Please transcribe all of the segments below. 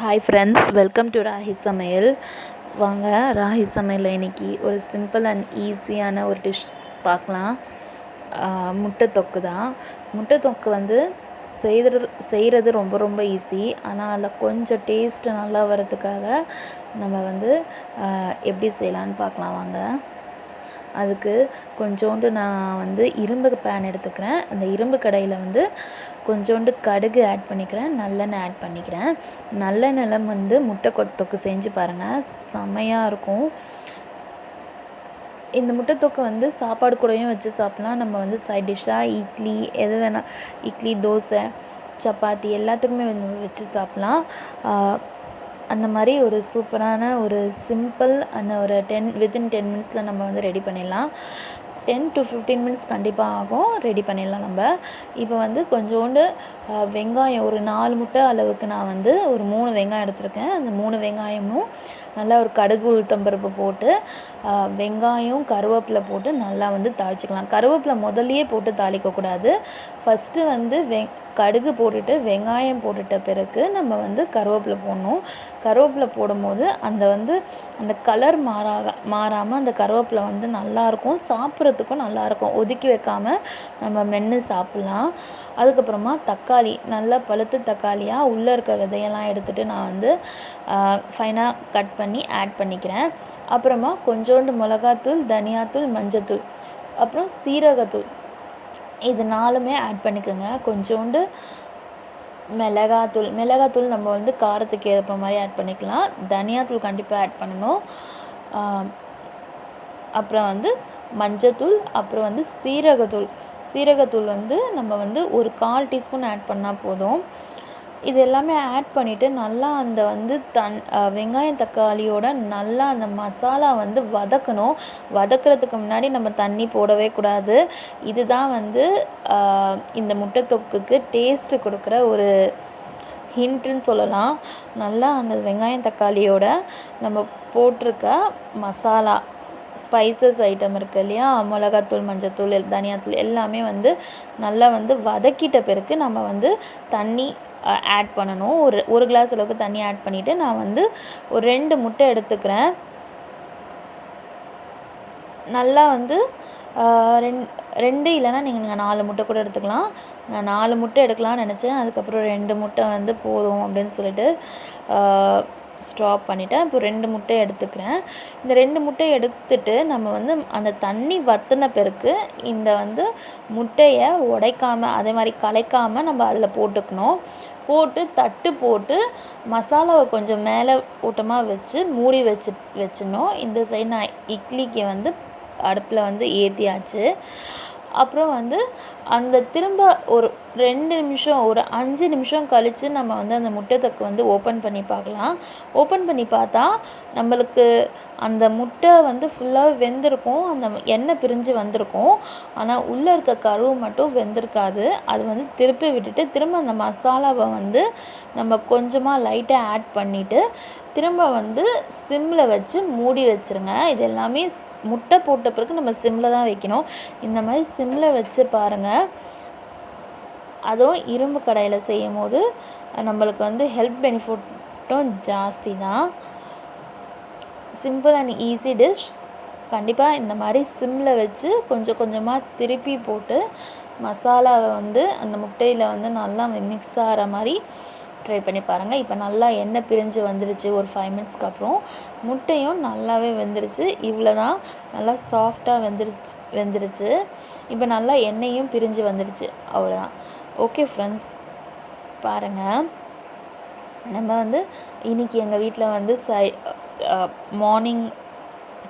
Hi friends, welcome to Rahi சமையல். வாங்க, ராஹி சமையலில் இன்றைக்கி ஒரு சிம்பிள் அண்ட் ஈஸியான ஒரு டிஷ் பார்க்கலாம். முட்டை தொக்கு தான். முட்டை தொக்கு வந்து செய்கிறது ரொம்ப ரொம்ப ஈஸி. ஆனால் அதில் கொஞ்சம் டேஸ்ட்டு நல்லா வரதுக்காக நம்ம வந்து எப்படி செய்யலான்னு பார்க்கலாம் வாங்க. அதுக்கு கொஞ்சோண்டு நான் வந்து இரும்பு பேன் எடுத்துக்கிறேன். அந்த இரும்பு கடாயில் வந்து கொஞ்சோண்டு கடுகு ஆட் பண்ணிக்கிறேன், நல்லெண்ணெய் ஆட் பண்ணிக்கிறேன். நல்லெண்ணெயில் வந்து முட்டை தொக்கு செஞ்சு பாருங்கள், செம்மையாக இருக்கும். இந்த முட்டை தொக்கு வந்து சாப்பாடு கூடயும் வச்சு சாப்பிட்லாம். நம்ம வந்து சைட் டிஷ்ஷாக இட்லி எது வேணால், இட்லி, தோசை, சப்பாத்தி எல்லாத்துக்குமே வந்து வச்சு சாப்பிட்லாம். அந்த மாதிரி ஒரு சூப்பரான ஒரு சிம்பிள் அந்த ஒரு வித்தின் 10 மினிட்ஸில் நம்ம வந்து ரெடி பண்ணிடலாம். 10 to 15 மினிட்ஸ் கண்டிப்பாக ஆகும், ரெடி பண்ணிடலாம் நம்ம. இப்போ வந்து கொஞ்சோண்டு வெங்காயம், ஒரு 4 முட்டை அளவுக்கு நான் வந்து ஒரு 3 வெங்காயம் எடுத்திருக்கேன். அந்த 3 வெங்காயமும் நல்லா ஒரு கடுகு உளுத்தம்பருப்பு போட்டு வெங்காயம் கருவேப்பிலை போட்டு நல்லா வந்து தாளிச்சிக்கலாம். கருவேப்பிலை முதல்லையே போட்டு தாளிக்கக்கூடாது. ஃபஸ்ட்டு வந்து கடுகு போட்டுட்டு வெங்காயம் போட்டுட்ட பிறகு நம்ம வந்து கருவேப்பிலை போடணும். கருவேப்பிலை போடும்போது அந்த கலர் மாறாமல் அந்த கருவேப்பிலை வந்து நல்லாயிருக்கும், சாப்பிட்றதுக்கும் நல்லாயிருக்கும். ஒதுக்கி வைக்காமல் நம்ம மென்று சாப்பிட்லாம். அதுக்கப்புறமா தக்காளி, நல்லா பழுத்த தக்காளியாக உள்ளே இருக்க விதையெல்லாம் எடுத்துகிட்டு நான் வந்து ஃபைனாக கட் பண்ணி ஆட் பண்ணிக்கிறேன். அப்புறமா கொஞ்சோண்டு மிளகாத்தூள், தனியாத்தூள், மஞ்சத்தூள், அப்புறம் சீரகத்தூள், இது 4மே ஆட் பண்ணிக்கோங்க. கொஞ்சோண்டு மிளகாத்தூள் நம்ம வந்து காரத்துக்கு ஏற்ப மாதிரி ஆட் பண்ணிக்கலாம். தனியாத்தூள் கண்டிப்பாக ஆட் பண்ணணும். அப்புறம் வந்து மஞ்சத்தூள், அப்புறம் வந்து சீரகத்தூள் வந்து நம்ம வந்து ஒரு 1/4 டீஸ்பூன் ஆட் பண்ணால் போதும். இது எல்லாமே ஆட் பண்ணிவிட்டு நல்லா அந்த வந்து வெங்காயம் தக்காளியோட நல்லா அந்த மசாலா வந்து வதக்கணும். வதக்கிறதுக்கு முன்னாடி நம்ம தண்ணி போடவே கூடாது. இதுதான் வந்து இந்த முட்டை தொக்குக்கு டேஸ்ட்டு கொடுக்குற ஒரு ஹிண்ட்டுன்னு சொல்லலாம். நல்லா அந்த வெங்காயம் தக்காளியோட நம்ம போட்டிருக்க மசாலா ஸ்பைசஸ் ஐட்டம் இருக்குது இல்லையா, மிளகாத்தூள், மஞ்சத்தூள், தனியாத்தூள் எல்லாமே வந்து நல்லா வந்து வதக்கிட்ட பிறகு நம்ம வந்து தண்ணி ஆட் பண்ணணும். ஒரு கிளாஸ் அளவுக்கு தண்ணி ஆட் பண்ணிவிட்டு நான் வந்து ஒரு 2 முட்டை எடுத்துக்கிறேன். நல்லா வந்து 2 இல்லைன்னா நீங்கள் 4 முட்டை கூட எடுத்துக்கலாம். நான் 4 முட்டை எடுக்கலாம்னு நினச்சேன். அதுக்கப்புறம் 2 முட்டை வந்து போதும் அப்படின்னு சொல்லிட்டு ஸ்டாப் பண்ணிவிட்டேன். இப்போ 2 முட்டை எடுத்துக்கிறேன். இந்த 2 முட்டையை எடுத்துட்டு நம்ம வந்து அந்த தண்ணி வற்றின பிறகு இந்த வந்து முட்டையை உடைக்காமல், அதே மாதிரி கலைக்காமல் நம்ம அதில் போட்டுக்கணும். போட்டு தட்டு போட்டு மசாலாவை கொஞ்சம் மேலே ஓட்டமாக வச்சு மூடி வச்சிடணும். இந்த சைடு நான் இட்லிக்கு வந்து அடுப்பில் வந்து ஏற்றியாச்சு. அப்புறம் வந்து அந்த திரும்ப ஒரு 2 நிமிஷம், ஒரு 5 நிமிஷம் கழித்து நம்ம வந்து அந்த முட்டை தொக்கு வந்து ஓப்பன் பண்ணி பார்க்கலாம். ஓப்பன் பண்ணி பார்த்தா நம்மளுக்கு அந்த முட்டை வந்து ஃபுல்லாக வெந்திருக்கும், அந்த எண்ணெய் பிரிஞ்சு வந்திருக்கும். ஆனால் உள்ளே இருக்க கருவு மட்டும் வெந்திருக்காது. அது வந்து திருப்பி விட்டுட்டு திரும்ப அந்த மசாலாவை வந்து நம்ம கொஞ்சமாக லைட்டாக ஆட் பண்ணிவிட்டு திரும்ப வந்து சிம்மில் வச்சு மூடி வச்சுருங்க. இது எல்லாமே முட்டை போட்ட பிறகு நம்ம சிம்மில் தான் வைக்கணும். இந்த மாதிரி சிம்மில் வச்சு பாருங்கள். அதுவும் இரும்பு கடாயில் செய்யும் போது நம்மளுக்கு வந்து ஹெல்த் பெனிஃபிட்டும் ஜாஸ்தி தான். Simple and easy dish. கண்டிப்பாக இந்த மாதிரி சிம்மில் வச்சு கொஞ்சம் கொஞ்சமாக திருப்பி போட்டு மசாலாவை வந்து அந்த முட்டையில் வந்து நல்லா மிக்ஸ் ஆகிற மாதிரி ட்ரை பண்ணி பாருங்கள். இப்போ நல்லா எண்ணெய் பிரிஞ்சு வந்துடுச்சு. ஒரு 5 மினிட்ஸ்க்கு அப்புறம் முட்டையும் நல்லாவே வெந்துருச்சு. இவ்வளோ தான், நல்லா சாஃப்டாக வெந்துருச்சு. இப்போ நல்லா எண்ணெயும் பிரிஞ்சு வந்துடுச்சு. அவ்வளோதான். ஓகே ஃப்ரெண்ட்ஸ், பாருங்கள். நம்ம வந்து இன்றைக்கி எங்கள் வீட்டில் வந்து மார்னிங்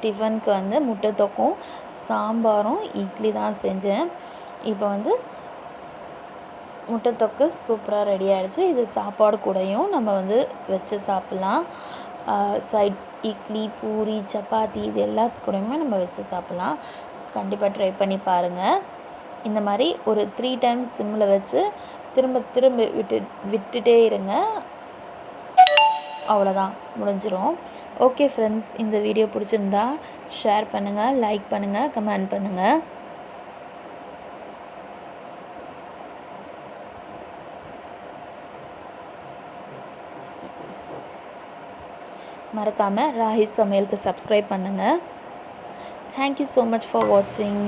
டிஃபனுக்கு வந்து முட்டை தொக்கும் சாம்பாரும் இட்லி தான் செஞ்சேன். இப்போ வந்து முட்டை தொக்கு சூப்பராக ரெடி ஆகிடுச்சு. இது சாப்பாடு கூடயும் நம்ம வந்து வச்சு சாப்பிட்லாம். சைட் இட்லி, பூரி, சப்பாத்தி இது எல்லாத்து கூடயுமே நம்ம வச்சு சாப்பிட்லாம். கண்டிப்பாக ட்ரை பண்ணி பாருங்கள். இந்த மாதிரி ஒரு 3 டைம்ஸ் சிம்மில் வச்சு திரும்ப விட்டுட்டே இருங்க. அவ்வளோதான், முடிஞ்சிடும். ஓகே ஃப்ரெண்ட்ஸ், இந்த வீடியோ பிடிச்சிருந்தா ஷேர் பண்ணுங்கள், லைக் பண்ணுங்கள், கமெண்ட் பண்ணுங்கள். மறக்காமல் ராஹி சமையலுக்கு சப்ஸ்கிரைப் பண்ணுங்கள். தேங்க்யூ ஸோ மச் ஃபார் வாட்சிங்.